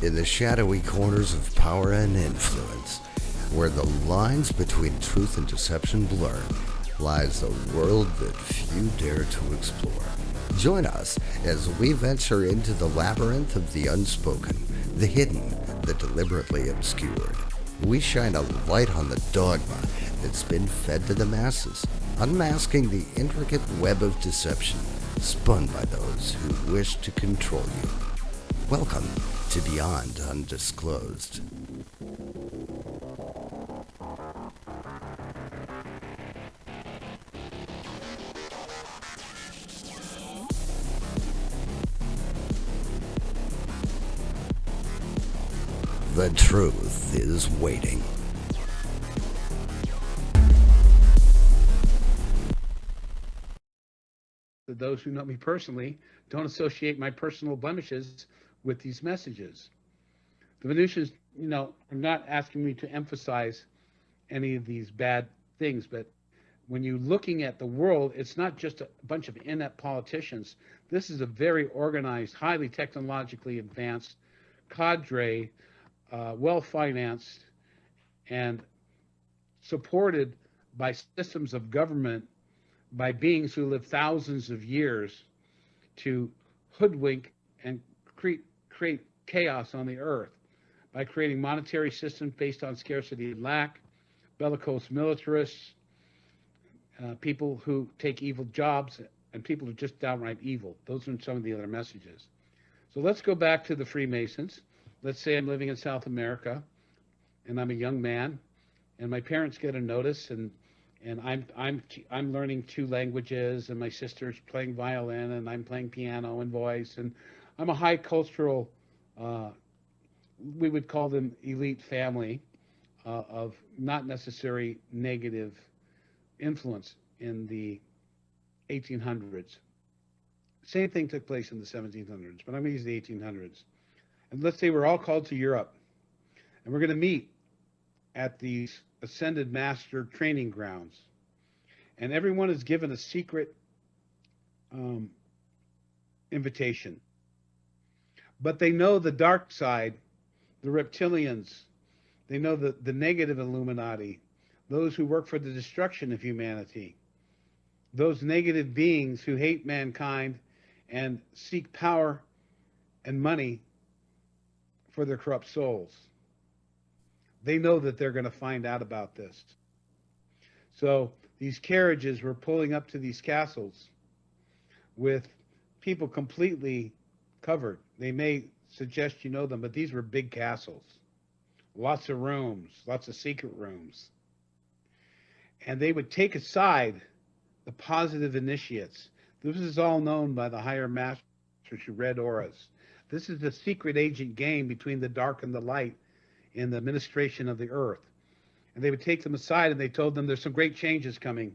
In the shadowy corners of power and influence, where the lines between truth and deception blur, lies a world that few dare to explore. Join us as we venture into the labyrinth of the unspoken, the hidden, the deliberately obscured. We shine a light on the dogma that's been fed to the masses, unmasking the intricate web of deception spun by those who wish to control you. Welcome to Beyond Undisclosed. The truth is waiting. Those who know me personally don't associate my personal blemishes with these messages. The Venusians, are not asking me to emphasize any of these bad things, but when you're looking at the world, it's not just a bunch of inept politicians. This is a very organized, highly technologically advanced cadre, well-financed and supported by systems of government, by beings who live thousands of years to hoodwink and create chaos on the earth by creating monetary systems based on scarcity and lack, bellicose militarists, people who take evil jobs, and people who are just downright evil. Those are some of the other messages. So let's go back to the Freemasons. Let's say I'm living in South America, and I'm a young man, and my parents get a notice, and I'm learning 2 languages, and my sister's playing violin, and I'm playing piano and voice, and I'm a high cultural, we would call them elite family of not necessary negative influence in the 1800s. Same thing took place in the 1700s, but I'm going to use the 1800s. And let's say we're all called to Europe, and we're going to meet at these Ascended Master training grounds. And everyone is given a secret invitation. But they know the dark side, the reptilians. They know the negative Illuminati, those who work for the destruction of humanity, those negative beings who hate mankind and seek power and money for their corrupt souls. They know that they're going to find out about this. So these carriages were pulling up to these castles with people completely covered. They may suggest you know them, but these were big castles. Lots of rooms, lots of secret rooms. And they would take aside the positive initiates. This is all known by the higher masters who read auras. This is the secret agent game between the dark and the light in the administration of the earth. And they would take them aside, and they told them there's some great changes coming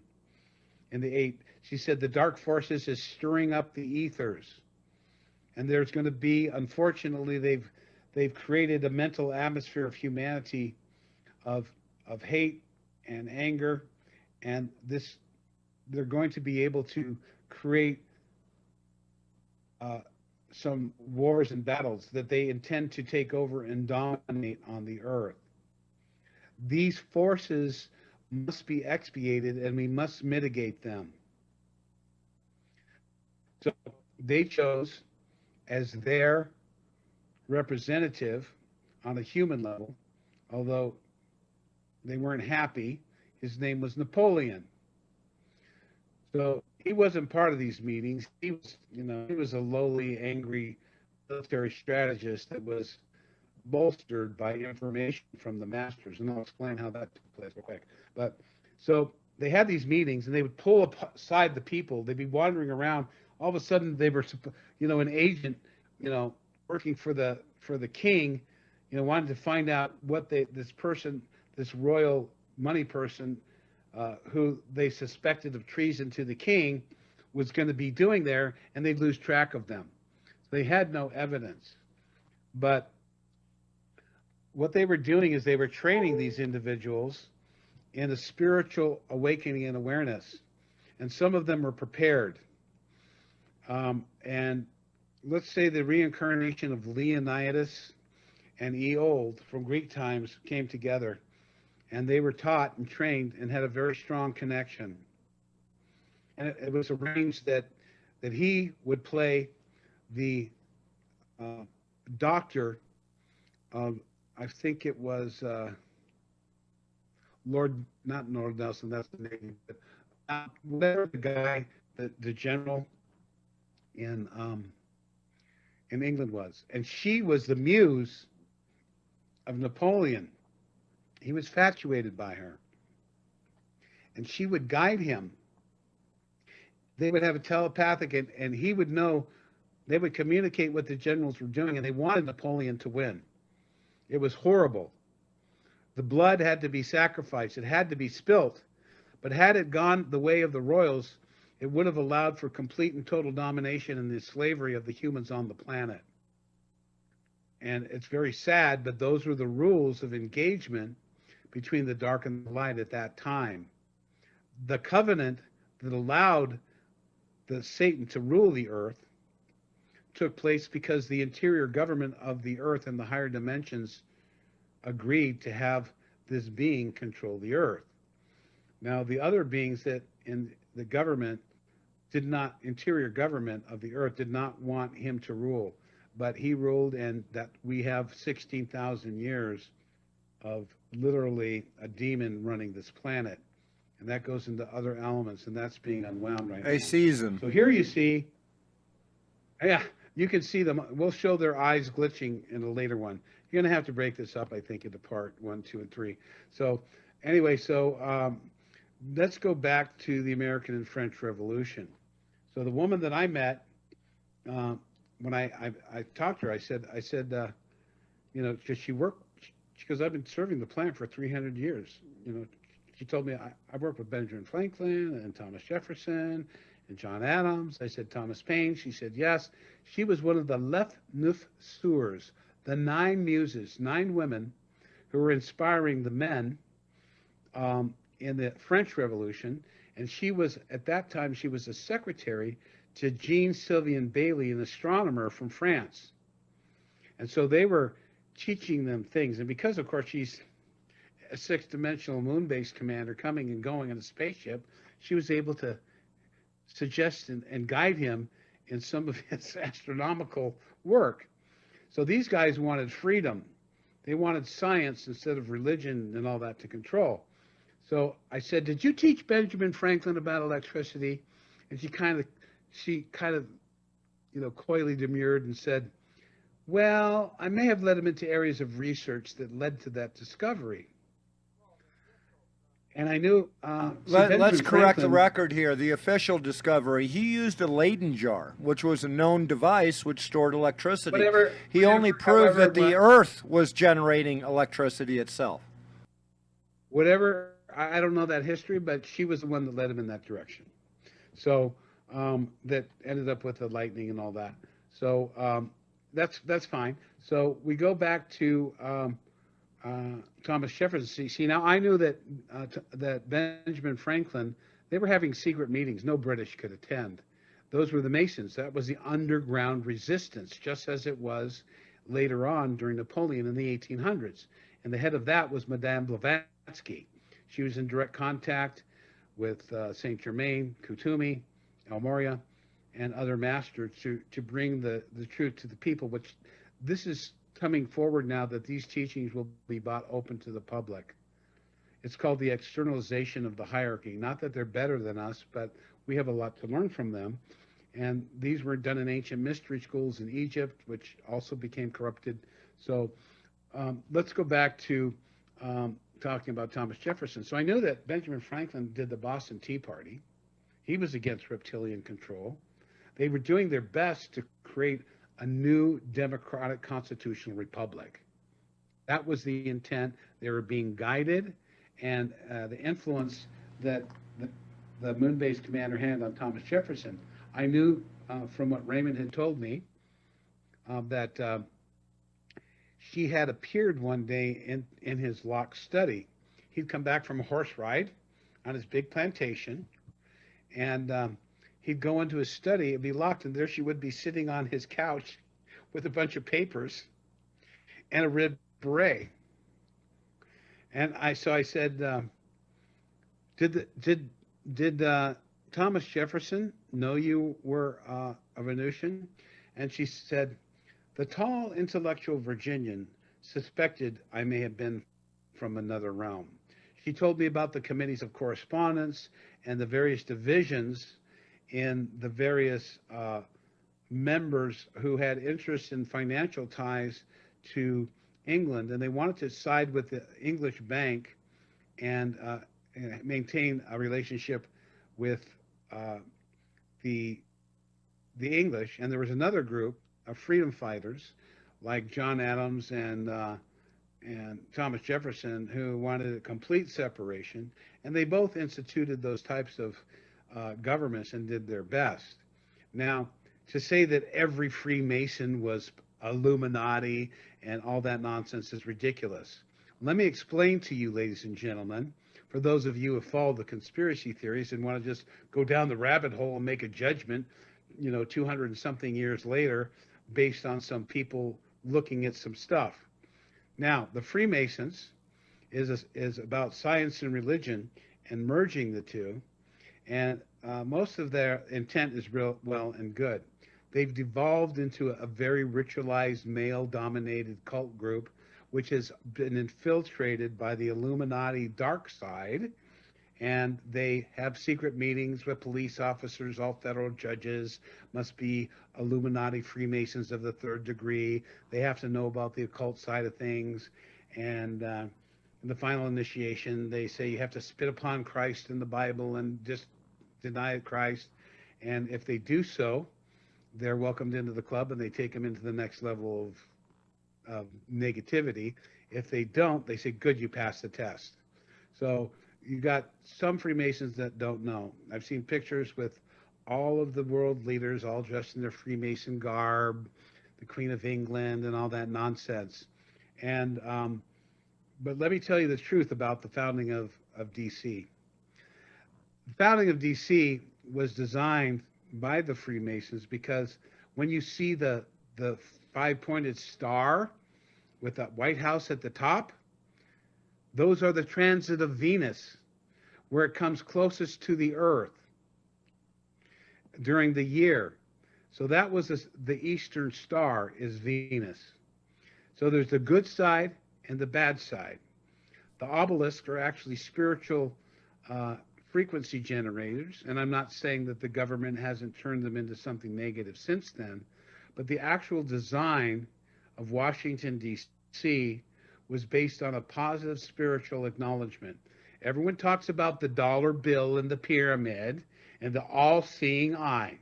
in the 8. She said the dark forces is stirring up the ethers. And there's going to be, unfortunately, they've created a mental atmosphere of humanity of hate and anger, and they're going to be able to create some wars and battles that they intend to take over and dominate on the earth. These forces must be expiated, and we must mitigate them. So they chose as their representative on a human level, although they weren't happy, his name was Napoleon. So he wasn't part of these meetings. He was a lowly, angry military strategist that was bolstered by information from the masters, and I'll explain how that took place real quick. But so they had these meetings, and they would pull aside the people. They'd be wandering around. All of a sudden, they were, an agent, working for the king, wanted to find out what this royal money person, who they suspected of treason to the king, was going to be doing there, and they'd lose track of them. So they had no evidence. But what they were doing is they were training these individuals in a spiritual awakening and awareness. And some of them were prepared. And let's say the reincarnation of Leonidas and Eold from Greek times came together, and they were taught and trained and had a very strong connection. And it was arranged that he would play the doctor of, I think it was not Lord Nelson, that's the name, but whatever the guy, the general in England was, and she was the muse of Napoleon. He was infatuated by her, and she would guide him. They would have a telepathic, and he would know. They would communicate what the generals were doing, and they wanted Napoleon to win. It was horrible. The blood had to be sacrificed. It had to be spilt. But had it gone the way of the royals, it would have allowed for complete and total domination and the slavery of the humans on the planet. And it's very sad, but those were the rules of engagement between the dark and the light at that time. The covenant that allowed the Satan to rule the earth took place because the interior government of the earth and the higher dimensions agreed to have this being control the earth. Now, the other beings that in the government interior government of the earth did not want him to rule, but he ruled, and that we have 16,000 years of literally a demon running this planet. And that goes into other elements, and that's being unwound right now. A season. So here you see, yeah, you can see them. We'll show their eyes glitching in a later one. You're going to have to break this up, I think, into part 1, 2, and 3. So anyway, let's go back to the American and French Revolution. So the woman that I met, when I talked to her, I said, you know, because she goes, I've been serving the planet for 300 years. You know, she told me, I worked with Benjamin Franklin and Thomas Jefferson and John Adams. I said, Thomas Paine. She said, yes. She was one of the neuf sœurs, the 9 muses, 9 women who were inspiring the men in the French Revolution. And she was, at that time, she was a secretary to Jean Sylvain Bailly, an astronomer from France. And so they were teaching them things. And because, of course, she's a 6-dimensional moon-based commander coming and going in a spaceship, she was able to suggest and guide him in some of his astronomical work. So these guys wanted freedom. They wanted science instead of religion and all that to control. So I said, did you teach Benjamin Franklin about electricity? And she kind of, you know, coyly demurred and said, well, I may have led him into areas of research that led to that discovery. And I knew... Let's correct the record here. The official discovery, he used a Leyden jar, which was a known device which stored electricity. He only proved that the Earth was generating electricity itself. Whatever, I don't know that history, but she was the one that led him in that direction. So that ended up with the lightning and all that. So that's fine. So we go back to Thomas Jefferson. See, now I knew that that Benjamin Franklin, they were having secret meetings. No British could attend. Those were the Masons. That was the underground resistance, just as it was later on during Napoleon in the 1800s. And the head of that was Madame Blavatsky. She was in direct contact with Saint Germain, Kutumi, Almoria, and other masters to bring the truth to the people, which this is coming forward now that these teachings will be brought open to the public. It's called the externalization of the hierarchy. Not that they're better than us, but we have a lot to learn from them. And these were done in ancient mystery schools in Egypt, which also became corrupted. So let's go back to talking about Thomas Jefferson. So I knew that Benjamin Franklin did the Boston Tea Party. He was against reptilian control. They were doing their best to create a new democratic constitutional republic. That was the intent. They were being guided, and the influence that the moon-based commander had on Thomas Jefferson. I knew from what Raymond had told me that she had appeared one day in his locked study. He'd come back from a horse ride on his big plantation, and he'd go into his study, it'd be locked, and there she would be sitting on his couch with a bunch of papers. and a red beret. And I said, did Thomas Jefferson know you were a Venusian? And she said, the tall intellectual Virginian suspected I may have been from another realm. She told me about the committees of correspondence and the various divisions in the various members who had interest in financial ties to England, and they wanted to side with the English bank and maintain a relationship with the English. And there was another group of freedom fighters like John Adams and Thomas Jefferson who wanted a complete separation, and they both instituted those types of governments and did their best. Now, to say that every Freemason was Illuminati and all that nonsense is ridiculous. Let me explain to you, ladies and gentlemen, for those of you who follow the conspiracy theories and want to just go down the rabbit hole and make a judgment, 200 and something years later, based on some people looking at some stuff. Now, the Freemasons is about science and religion and merging the two, and most of their intent is real well and good. They've devolved into a very ritualized, male-dominated cult group, which has been infiltrated by the Illuminati dark side, and they have secret meetings with police officers. All federal judges must be Illuminati Freemasons of the third degree. They have to know about the occult side of things. And in the final initiation, they say you have to spit upon Christ in the Bible and just deny Christ. And if they do so, they're welcomed into the club and they take them into the next level of negativity. If they don't, they say, good, you passed the test. So you got some Freemasons that don't know. I've seen pictures with all of the world leaders all dressed in their Freemason garb, the Queen of England and all that nonsense. And but let me tell you the truth about the founding of DC. The founding of DC was designed by the Freemasons because when you see the five-pointed star with that White House at the top, those are the transit of Venus, where it comes closest to the Earth during the year. So that was the Eastern Star is Venus. So there's the good side and the bad side. The obelisks are actually spiritual frequency generators, and I'm not saying that the government hasn't turned them into something negative since then, but the actual design of Washington, D.C. was based on a positive spiritual acknowledgement. Everyone talks about the dollar bill and the pyramid and the all-seeing eye.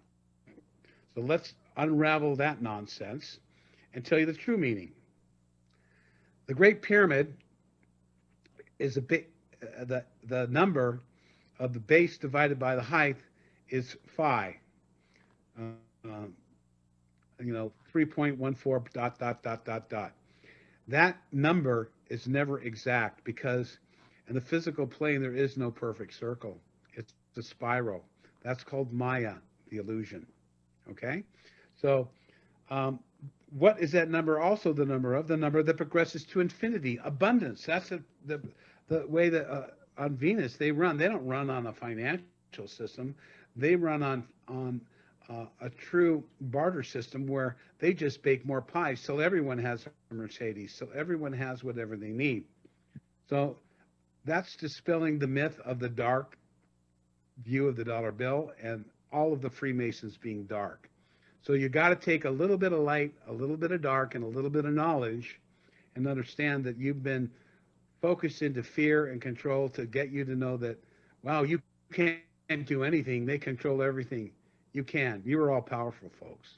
So let's unravel that nonsense and tell you the true meaning. The Great Pyramid is the number of the base divided by the height is phi. 3.14 ... That number is never exact because in the physical plane there is no perfect circle. It's a spiral. That's called Maya, the illusion. Okay? So what is that number also the number of? The number that progresses to infinity, abundance. That's the way that on Venus they run. They don't run on a financial system. They run on a true barter system where they just bake more pies so everyone has a Mercedes, so everyone has whatever they need. So that's dispelling the myth of the dark view of the dollar bill and all of the Freemasons being dark. So you got to take a little bit of light, a little bit of dark, and a little bit of knowledge and understand that you've been focused into fear and control to get you to know that, wow, you can't do anything. They control everything. You can. You are all powerful, folks.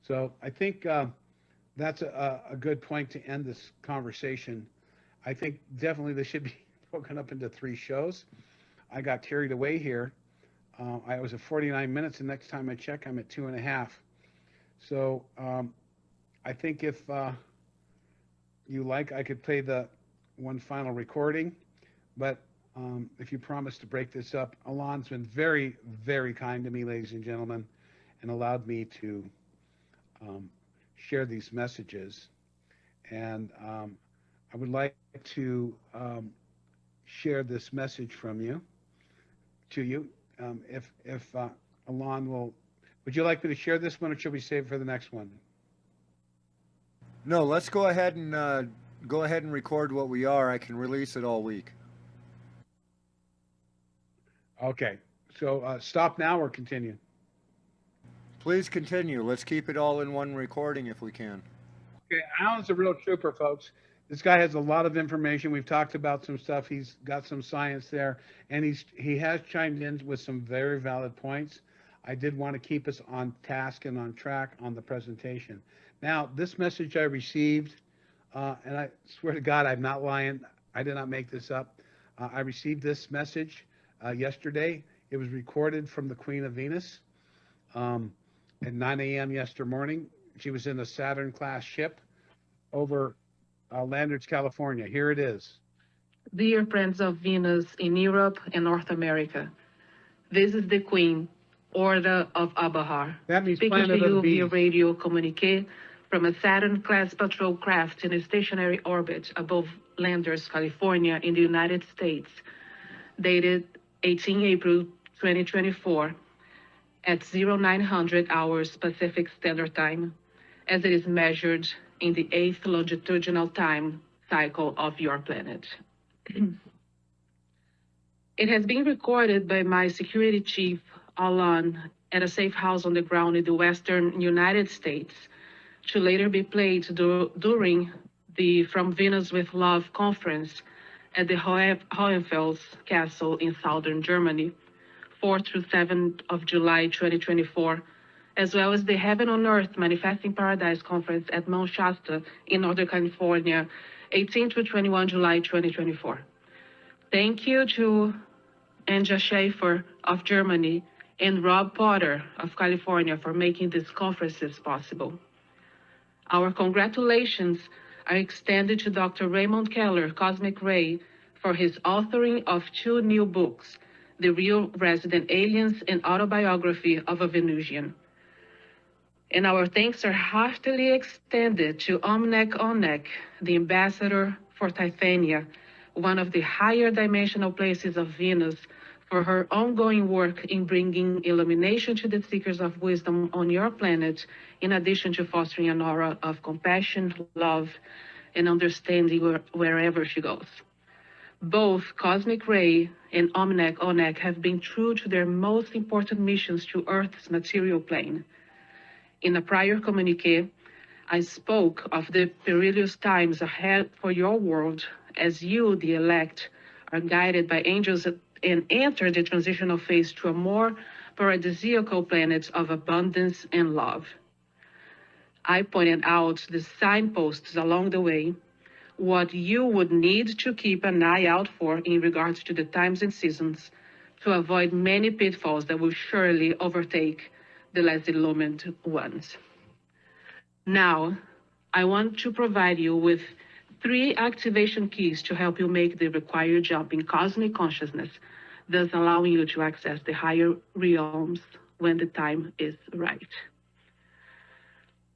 So I think that's a good point to end this conversation. I think definitely this should be broken up into 3 shows. I got carried away here. I was at 49 minutes, and next time I check, I'm at 2.5. So I think if you like, I could play the one final recording, but if you promise to break this up, Alon's been very, very kind to me, ladies and gentlemen, and allowed me to share these messages. And I would like to share this message from you to you. If Alon would you like me to share this one, or should we save it for the next one? No, let's go ahead and record what we are. I can release it all week. Okay. So stop now or continue? Please continue. Let's keep it all in one recording if we can. Okay, Alan's a real trooper, folks. This guy has a lot of information. We've talked about some stuff. He's got some science there, and he has chimed in with some very valid points. I did want to keep us on task and on track on the presentation. Now, this message I received, and I swear to God, I'm not lying. I did not make this up. I received this message yesterday. It was recorded from the Queen of Venus at 9 a.m. yesterday morning. She was in a Saturn-class ship over Landers, California. Here it is. Dear friends of Venus in Europe and North America, this is the Queen, Order of Abahar, That means speaking Planet to of you the via Bees. radio communique from a Saturn-class patrol craft in a stationary orbit above Landers, California, in the United States, dated 18 April 2024 at 0900 hours Pacific Standard Time, as it is measured in the 8th longitudinal time cycle of your planet. It has been recorded by my security chief, Alan, at a safe house on the ground in the western United States, to later be played during the From Venus with Love conference at the Hohenfels Castle in southern Germany, 4th through 7th of July 2024, as well as the Heaven on Earth Manifesting Paradise Conference at Mount Shasta in Northern California, 18 to 21 July 2024. Thank you to Anja Schaefer of Germany and Rob Potter of California for making these conferences possible. Our congratulations are extended to Dr. Raymond Keller, Cosmic Ray, for his authoring of 2 new books, The Real Resident Aliens and Autobiography of a Venusian. And our thanks are heartily extended to Omnek Onek, the ambassador for Tithania, one of the higher dimensional places of Venus, for her ongoing work in bringing illumination to the seekers of wisdom on your planet, in addition to fostering an aura of compassion, love, and understanding wherever she goes. Both Cosmic Ray and Omnek Onek have been true to their most important missions to Earth's material plane. In a prior communique, I spoke of the perilous times ahead for your world as you, the elect, are guided by angels and enter the transitional phase to a more paradisiacal planet of abundance and love. I pointed out the signposts along the way, what you would need to keep an eye out for in regards to the times and seasons, to avoid many pitfalls that will surely overtake the less illumined ones. Now, I want to provide you with 3 activation keys to help you make the required jump in cosmic consciousness, thus allowing you to access the higher realms when the time is right.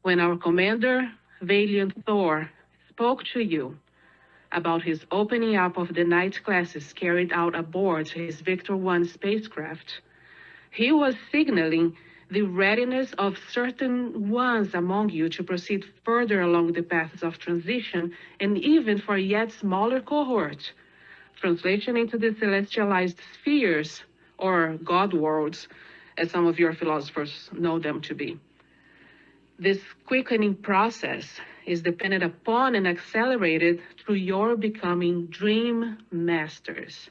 When our commander, Valiant Thor, spoke to you about his opening up of the night classes carried out aboard his Victor 1 spacecraft, he was signaling the readiness of certain ones among you to proceed further along the paths of transition, and even for a yet smaller cohort, translation into the celestialized spheres, or God worlds, as some of your philosophers know them to be. This quickening process is dependent upon and accelerated through your becoming dream masters.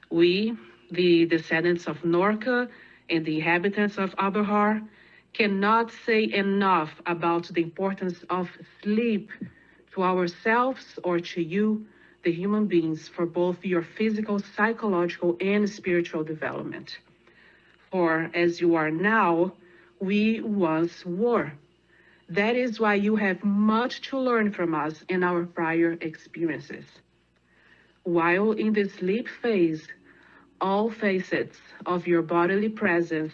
We, the descendants of Norca and the inhabitants of Abahar, cannot say enough about the importance of sleep to ourselves or to you, the human beings, for both your physical, psychological, and spiritual development. For as you are now, we once were. That is why you have much to learn from us in our prior experiences. While in the sleep phase, all facets of your bodily presence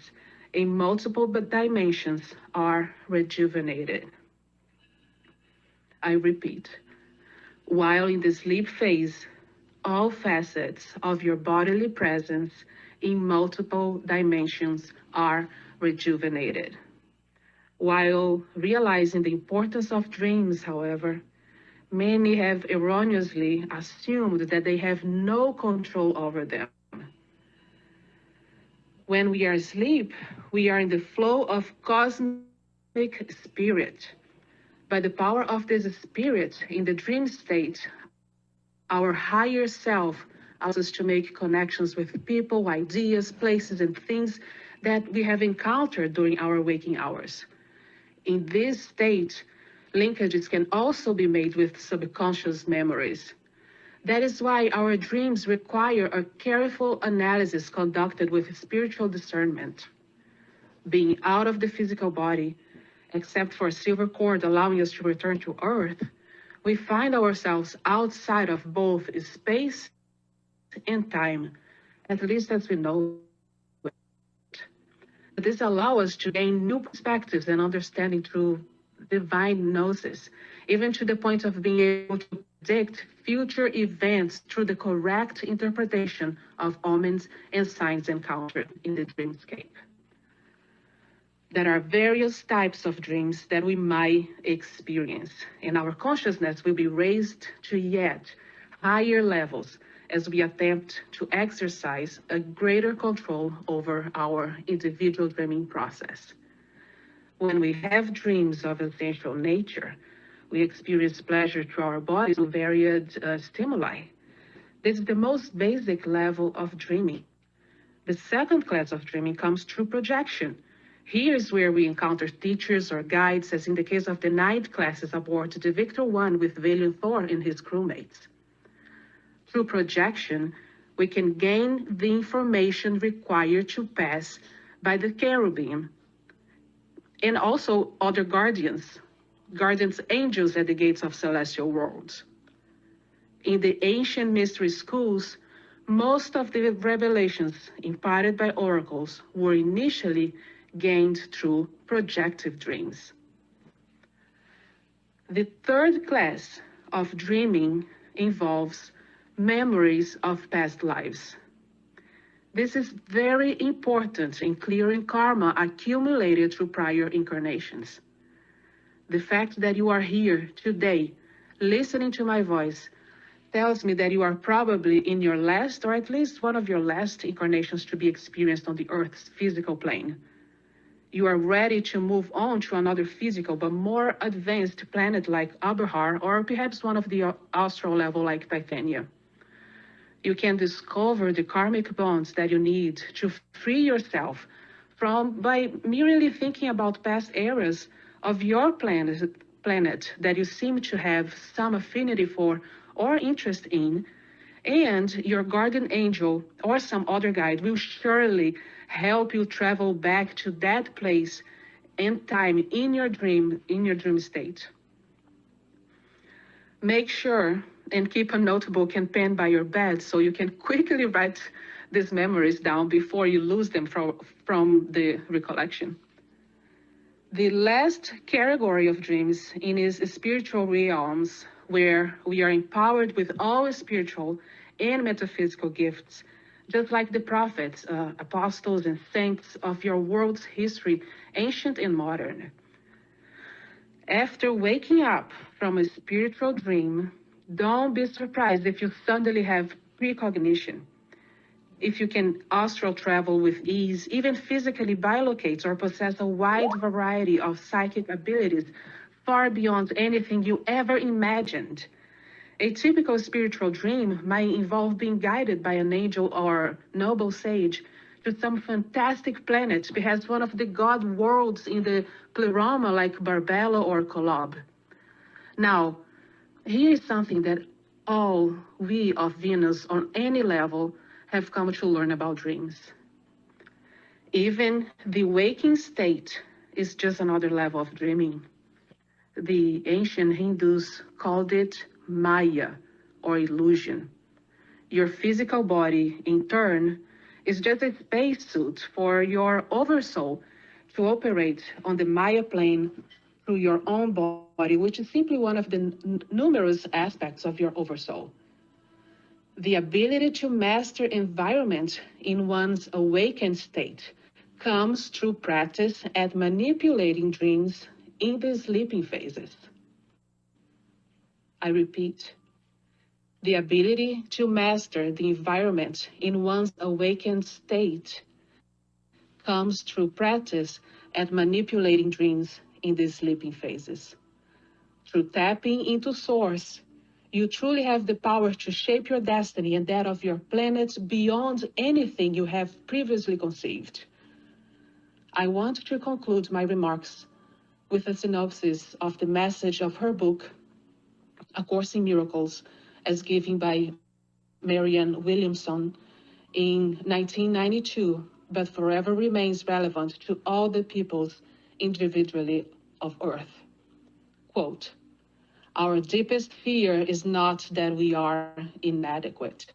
in multiple dimensions are rejuvenated. I repeat, while in the sleep phase, all facets of your bodily presence in multiple dimensions are rejuvenated. While realizing the importance of dreams, however, many have erroneously assumed that they have no control over them. When we are asleep, we are in the flow of cosmic spirit. By the power of this spirit in the dream state, our higher self allows us to make connections with people, ideas, places, and things that we have encountered during our waking hours. In this state, linkages can also be made with subconscious memories. That is why our dreams require a careful analysis conducted with spiritual discernment. Being out of the physical body, except for a silver cord allowing us to return to Earth, we find ourselves outside of both space and time, at least as we know it. This allows us to gain new perspectives and understanding through divine gnosis, even to the point of being able to predict future events through the correct interpretation of omens and signs encountered in the dreamscape. There are various types of dreams that we might experience, and our consciousness will be raised to yet higher levels as we attempt to exercise a greater control over our individual dreaming process. When we have dreams of essential nature, we experience pleasure through our bodies through varied stimuli. This is the most basic level of dreaming. The second class of dreaming comes through projection. Here's where we encounter teachers or guides, as in the case of the night classes aboard the Victor I with Valiant Thor and his crewmates. Through projection, we can gain the information required to pass by the cherubim and also other guardians angels at the gates of celestial worlds. In the ancient mystery schools, most of the revelations imparted by oracles were initially gained through projective dreams. The third class of dreaming involves memories of past lives. This is very important in clearing karma accumulated through prior incarnations. The fact that you are here today, listening to my voice, tells me that you are probably in your last, or at least one of your last incarnations to be experienced on the Earth's physical plane. You are ready to move on to another physical but more advanced planet like Aberhar, or perhaps one of the astral level like Titania. You can discover the karmic bonds that you need to free yourself from by merely thinking about past eras of your planet that you seem to have some affinity for or interest in, and your guardian angel or some other guide will surely help you travel back to that place and time in your dream state. Make sure and keep a notebook and pen by your bed so you can quickly write these memories down before you lose them from the recollection. The last category of dreams is spiritual realms, where we are empowered with all spiritual and metaphysical gifts, just like the prophets, apostles, and saints of your world's history, ancient and modern. After waking up from a spiritual dream, don't be surprised if you suddenly have precognition. If you can astral travel with ease, even physically bilocate or possess a wide variety of psychic abilities far beyond anything you ever imagined. A typical spiritual dream might involve being guided by an angel or noble sage to some fantastic planet, perhaps one of the god worlds in the pleroma like Barbella or Kolob. Now, here is something that all we of Venus on any level have come to learn about dreams. Even the waking state is just another level of dreaming. The ancient Hindus called it Maya, or illusion. Your physical body, in turn, is just a spacesuit for your oversoul to operate on the Maya plane through your own body, which is simply one of the numerous aspects of your oversoul. The ability to master environment in one's awakened state comes through practice at manipulating dreams in the sleeping phases. I repeat, the ability to master the environment in one's awakened state comes through practice at manipulating dreams in the sleeping phases. Through tapping into Source, you truly have the power to shape your destiny and that of your planet beyond anything you have previously conceived. I want to conclude my remarks with a synopsis of the message of her book, A Course in Miracles, as given by Marianne Williamson in 1992, but forever remains relevant to all the peoples individually of Earth. Quote, "Our deepest fear is not that we are inadequate.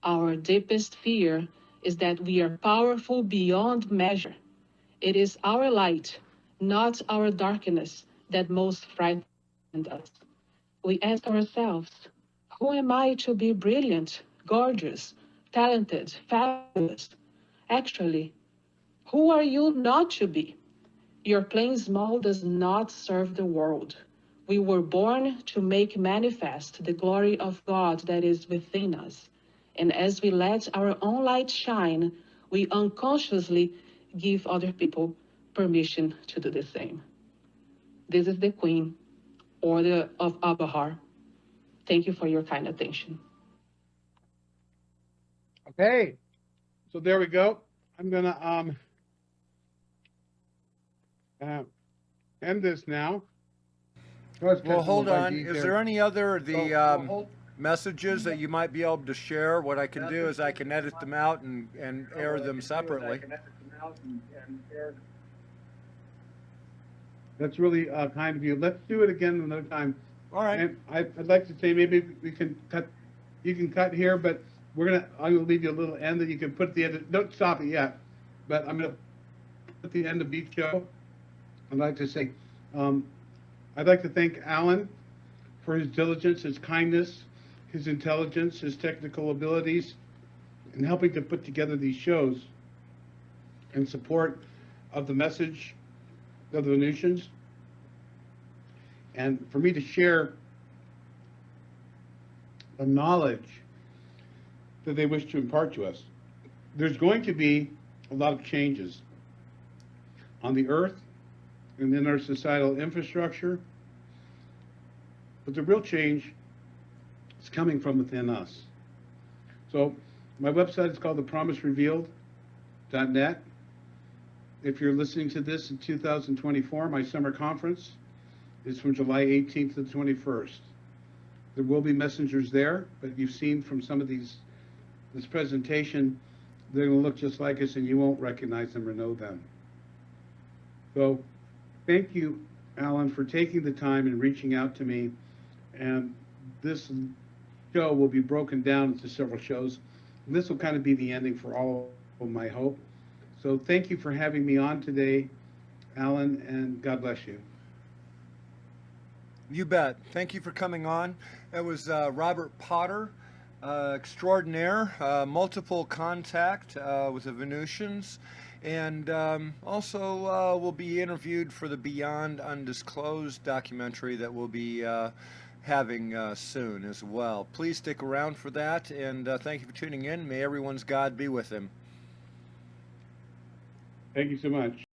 Our deepest fear is that we are powerful beyond measure. It is our light, not our darkness, that most frightens us. We ask ourselves, who am I to be brilliant, gorgeous, talented, fabulous? Actually, who are you not to be? Your playing small does not serve the world. We were born to make manifest the glory of God that is within us. And as we let our own light shine, we unconsciously give other people permission to do the same." This is the Queen, Order of Abahar. Thank you for your kind attention. Okay, so there we go. I'm gonna end this now. Well, hold on. Is there any other messages that you might be able to share? What I can do is I can edit them out and air them separately. That's really kind of you. Let's do it again another time. All right. And I'd like to say maybe we can cut. You can cut here, but I'm gonna leave you a little end that you can put at the end. Don't stop it yet, but I'm gonna put the end of each show. I'd like to say, I'd like to thank Alan for his diligence, his kindness, his intelligence, his technical abilities in helping to put together these shows in support of the message of the Venusians, and for me to share the knowledge that they wish to impart to us. There's going to be a lot of changes on the earth and in our societal infrastructure, but the real change is coming from within us. So my website is called thepromiserevealed.net. If you're listening to this in 2024, my summer conference is from July 18th to the 21st. There will be messengers there, but you've seen from some of this presentation, they're going to look just like us and you won't recognize them or know them. So thank you, Alan, for taking the time and reaching out to me. And this show will be broken down into several shows. And this will kind of be the ending for all of my hope. So thank you for having me on today, Alan, and God bless you. You bet. Thank you for coming on. That was Robert Potter, extraordinaire, multiple contact with the Venusians, and also will be interviewed for the Beyond Undisclosed documentary that we'll be having soon as well. Please stick around for that, and thank you for tuning in. May everyone's God be with him. Thank you so much.